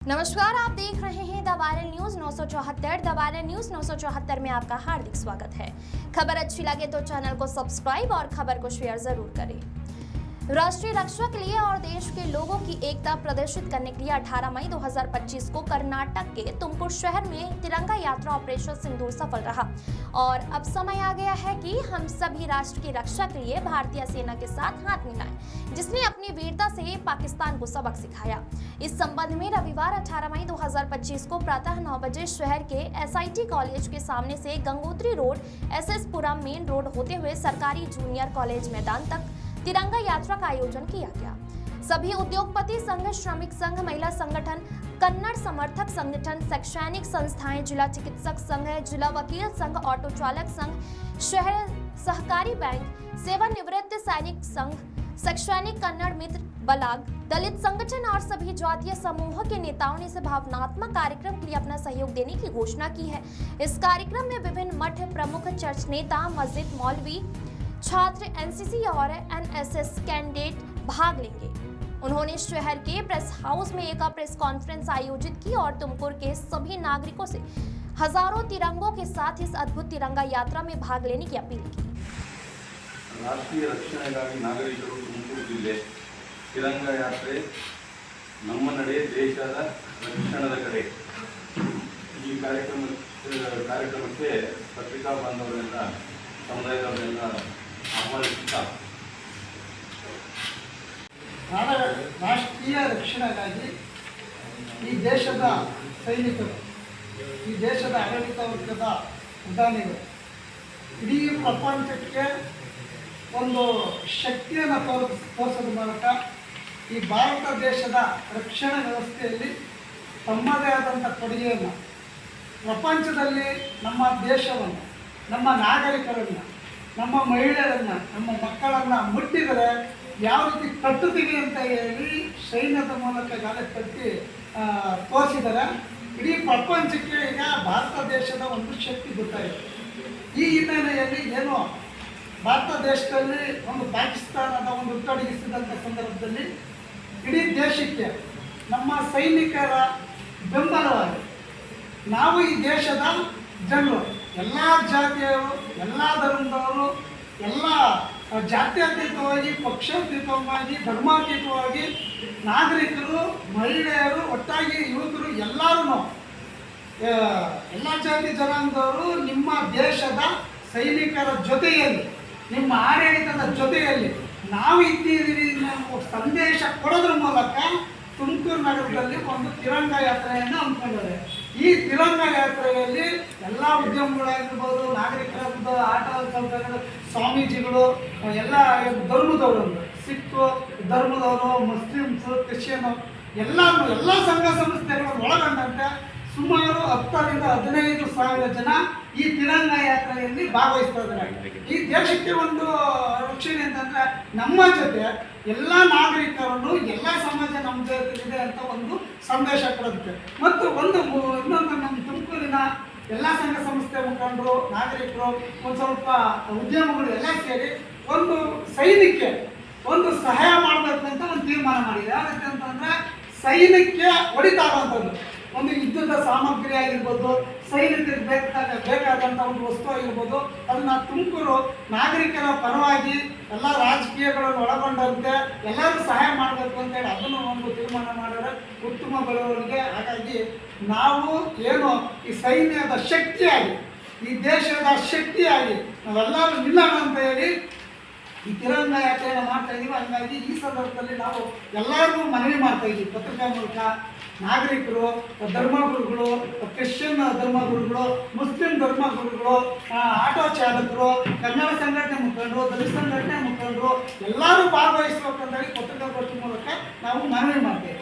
नमस्कार, आप देख रहे हैं the viral news 974। The viral news 974 में आपका हार्दिक स्वागत है। खबर अच्छी लगे तो चैनल को सब्सक्राइब और खबर को शेयर जरूर करें। राष्ट्रीय रक्षा के लिए और देश के लोगों की एकता प्रदर्शित करने के लिए 18 मई 2025 को कर्नाटक के तुमकुर शहर में तिरंगा यात्रा ऑपरेशन सिंदूर सफल रहा और अब समय आ गया है कि हम सभी राष्ट्र की रक्षा के लिए भारतीय सेना के साथ हाथ मिलाएं, जिसने अपनी वीरता से पाकिस्तान को सबक सिखाया। इस संबंध में रविवार 18 मई 2025 को प्रातः 9 बजे शहर के SIT कॉलेज के सामने से गंगोत्री रोड, SS पुरम मेन रोड होते हुए सरकारी जूनियर कॉलेज मैदान तक तिरंगा यात्रा का आयोजन किया गया। सभी उद्योगपति संघ, श्रमिक संघ, महिला संगठन, कन्नड़ समर्थक संगठन, शैक्षणिक संस्थाएं, जिला चिकित्सक संघ, जिला वकील संघ, ऑटो चालक संघ, शहर सहकारी बैंक, सेवानिवृत्त सैनिक संघ, शैक्षणिक कन्नड़ मित्र बलाग, दलित संगठन और सभी जातीय समूहों के नेताओं ने इस भावनात्मक कार्यक्रम के लिए अपना सहयोग देने की घोषणा की है। इस कार्यक्रम में विभिन्न मठ प्रमुख, चर्च नेता, मस्जिद मौलवी, छात्र, NCC और NSS कैंडिडेट भाग लेंगे। उन्होंने शहर के प्रेस हाउस में एक प्रेस कॉन्फ्रेंस आयोजित की और तुमकुर के सभी नागरिकों से हजारों तिरंगों के साथ इस अद्भुत तिरंगा यात्रा में भाग लेने की अपील की। राष्ट्रीय रक्षणೆಗಾಗಿ ನಾಗರಿಕರು ತುಮಕೂರು ಜಿಲ್ಲೆ ತಿರಂಗ ಯಾತ್ರೆ ನಮ್ಮ ನಡೆ ದೇಶದ ರಕ್ಷಣದ ಕಡೆ ಈ ಕಾರ್ಯಕ್ರಮಕ್ಕೆ ಪತ್ರಿಕಾ ಬಾಂಧವರೆಲ್ಲ ಸಮುದಾಯದವರೆಲ್ಲ ಆಹ್ವಾನಿಸುತ್ತಾ ರಾಷ್ಟ್ರೀಯ ರಕ್ಷಣೆಗಾಗಿ ಈ ದೇಶದ ಸೈನಿಕರು, ಈ ದೇಶದ ಆಡಳಿತ ವರ್ಗದ ಪ್ರಧಾನಿಗಳು ಇಡೀ ಪ್ರಪಂಚಕ್ಕೆ ಒಂದು ಶಕ್ತಿಯನ್ನು ತೋರಿಸೋದ್ರ ಮೂಲಕ ಈ ಭಾರತ ದೇಶದ ರಕ್ಷಣಾ ವ್ಯವಸ್ಥೆಯಲ್ಲಿ ತಮ್ಮದೇ ಆದಂಥ ಕೊಡುಗೆಯನ್ನು ಪ್ರಪಂಚದಲ್ಲಿ ನಮ್ಮ ದೇಶವನ್ನು, ನಮ್ಮ ನಾಗರಿಕರನ್ನು, ನಮ್ಮ ಮಹಿಳೆಯರನ್ನು, ನಮ್ಮ ಮಕ್ಕಳನ್ನು ಮುಟ್ಟಿದರೆ ಯಾವ ರೀತಿ ಕಟ್ಟುತ್ತೀವಿ ಅಂತ ಹೇಳಿ ಸೈನ್ಯದ ಮೂಲಕ ಗಾಳಿ ಕಟ್ಟಿ ತೋರಿಸಿದರೆ ಇಡೀ ಪ್ರಪಂಚಕ್ಕೆ ಈಗ ಭಾರತ ದೇಶದ ಒಂದು ಶಕ್ತಿ ಗೊತ್ತಾಯಿತು. ಈ ಹಿನ್ನೆಲೆಯಲ್ಲಿ ಏನು ಭಾರತ ದೇಶದಲ್ಲಿ ಒಂದು ಪಾಕಿಸ್ತಾನದ ಒಂದು ತೊಡಗಿಸಿದಂಥ ಸಂದರ್ಭದಲ್ಲಿ ಇಡೀ ದೇಶಕ್ಕೆ ನಮ್ಮ ಸೈನಿಕರ ಬೆಂಬಲವಾಗಿ ನಾವು ಈ ದೇಶದ ಜನರು, ಎಲ್ಲ ಜಾತಿಯವರು, ಎಲ್ಲ ಧರ್ಮದವರು, ಎಲ್ಲ ಜಾತ್ಯತೀತವಾಗಿ, ಪಕ್ಷಾತೀತವಾಗಿ, ಧರ್ಮಾತೀತವಾಗಿ ನಾಗರಿಕರು, ಮಹಿಳೆಯರು, ಒಟ್ಟಾಗಿ ಯುವಕರು ಎಲ್ಲರೂ ಎಲ್ಲ ಜಾತಿ ಜನಾಂಗದವರು ನಿಮ್ಮ ದೇಶದ ಸೈನಿಕರ ಜೊತೆಯಲ್ಲಿ, ನಿಮ್ಮ ಆಡಳಿತದ ಜೊತೆಯಲ್ಲಿ ನಾವು ಇದ್ದೀವಿ ನಾವು ಸಂದೇಶ ಕೊಡೋದ್ರ ಮೂಲಕ ತುಮಕೂರು ನಗರದಲ್ಲಿ ಒಂದು ತಿರಂಗ ಯಾತ್ರೆಯನ್ನು ಹಮ್ಮಿಕೊಂಡಿದ್ದಾರೆ. ಈ ತಿರಂಗ ಯಾತ್ರೆಯಲ್ಲಿ ಎಲ್ಲ ಉದ್ಯಮಗಳಾಗಿರ್ಬೋದು, ನಾಗರಿಕರ ಆಟ ಸಂಘಗಳು, ಸ್ವಾಮೀಜಿಗಳು, ಎಲ್ಲ ಧರ್ಮದವರು, ಸಿಖ್ ಧರ್ಮದವರು, ಮುಸ್ಲಿಮ್ಸು, ಕ್ರಿಶ್ಚಿಯನ್ ಎಲ್ಲ ಸಂಘ ಸಂಸ್ಥೆಗಳನ್ನು ಒಳಗೊಂಡಂತೆ ಸುಮಾರು 10 ರಿಂದ 15 ಸಾವಿರ ಜನ ಈ ತಿರಂಗ ಯಾತ್ರೆಯಲ್ಲಿ ಭಾಗವಹಿಸ್ತಾ ಇದ್ದಾರೆ. ಈ ದೇಶಕ್ಕೆ ಒಂದು ರಕ್ಷಣೆ ಅಂತಂದರೆ ನಮ್ಮ ಜೊತೆ ಎಲ್ಲ ನಾಗರಿಕರನ್ನು, ಎಲ್ಲ ಸಮಾಜ ನಮ್ಮ ಜೊತೆ ಇದೆ ಅಂತ ಒಂದು ಸಂದೇಶ ಕೊಡೋದಕ್ಕೆ ಮತ್ತು ಇನ್ನೊಂದು ನಮ್ಮ ತುಮಕೂರಿನ ಎಲ್ಲ ಸಂಘ ಸಂಸ್ಥೆ ಮುಖಂಡರು, ನಾಗರಿಕರು, ಒಂದು ಸ್ವಲ್ಪ ಉದ್ಯಮಗಳು ಎಲ್ಲ ಸೇರಿ ಒಂದು ಸೈನಿಕಕ್ಕೆ ಒಂದು ಸಹಾಯ ಮಾಡಬೇಕು ಅಂತ ಒಂದು ತೀರ್ಮಾನ ಮಾಡಿದೆ. ಯಾಕೆ ಅಂತಂದರೆ ಸೈನ್ಯಕ್ಕೆ ಹೊಡಿತಾಗುವಂಥದ್ದು ಒಂದು ಯುದ್ಧದ ಸಾಮಗ್ರಿ ಆಗಿರ್ಬೋದು, ಸೈನಿಕರಿಗೆ ಬೇಕಾದಂಥ ಒಂದು ವಸ್ತು ಆಗಿರ್ಬೋದು, ಅದನ್ನು ತುಮಕೂರು ನಾಗರಿಕರ ಪರವಾಗಿ ಎಲ್ಲ ರಾಜಕೀಯಗಳನ್ನು ಒಳಗೊಂಡಂತೆ ಎಲ್ಲರೂ ಸಹಾಯ ಮಾಡಬೇಕು ಅಂತೇಳಿ ಅದನ್ನು ಒಂದು ತೀರ್ಮಾನ ಮಾಡಿದ್ರೆ ಉತ್ತಮ ಬೆಳವಣಿಗೆ. ಹಾಗಾಗಿ ನಾವು ಏನು ಈ ಸೈನ್ಯದ ಶಕ್ತಿಯಾಗಿ, ಈ ದೇಶದ ಶಕ್ತಿಯಾಗಿ ನಾವೆಲ್ಲರೂ ನಿಲ್ಲೋಣ ಅಂತ ಹೇಳಿ ಈ ತಿರಂಗ ಯಾತ್ರೆಯನ್ನು ಮಾಡ್ತಾ ಇದ್ದೀವಿ. ಹಾಗಾಗಿ ಈ ಸಂದರ್ಭದಲ್ಲಿ ನಾವು ಎಲ್ಲರಿಗೂ ಮನವಿ ಮಾಡ್ತಾ ಇದ್ದೀವಿ ಪತ್ರಿಕಾ ಮೂಲಕ. ನಾಗರಿಕರು, ಧರ್ಮಗುರುಗಳು, ಕ್ರಿಶ್ಚಿಯನ್ ಧರ್ಮಗುರುಗಳು, ಮುಸ್ಲಿಂ ಧರ್ಮಗುರುಗಳು, ಆಟೋ ಚಾಲಕರು, ಕನ್ನಡ ಸಂಘಟನೆ ಮುಖಂಡರು, ದಲಿತ ಸಂಘಟನೆ ಮುಖಂಡರು ಎಲ್ಲರೂ ಭಾಗವಹಿಸಬೇಕಂತೇಳಿ ಪತ್ರಿಕಾಗೋಷ್ಠಿ ಮೂಲಕ ನಾವು ಮನವಿ ಮಾಡ್ತೇವೆ.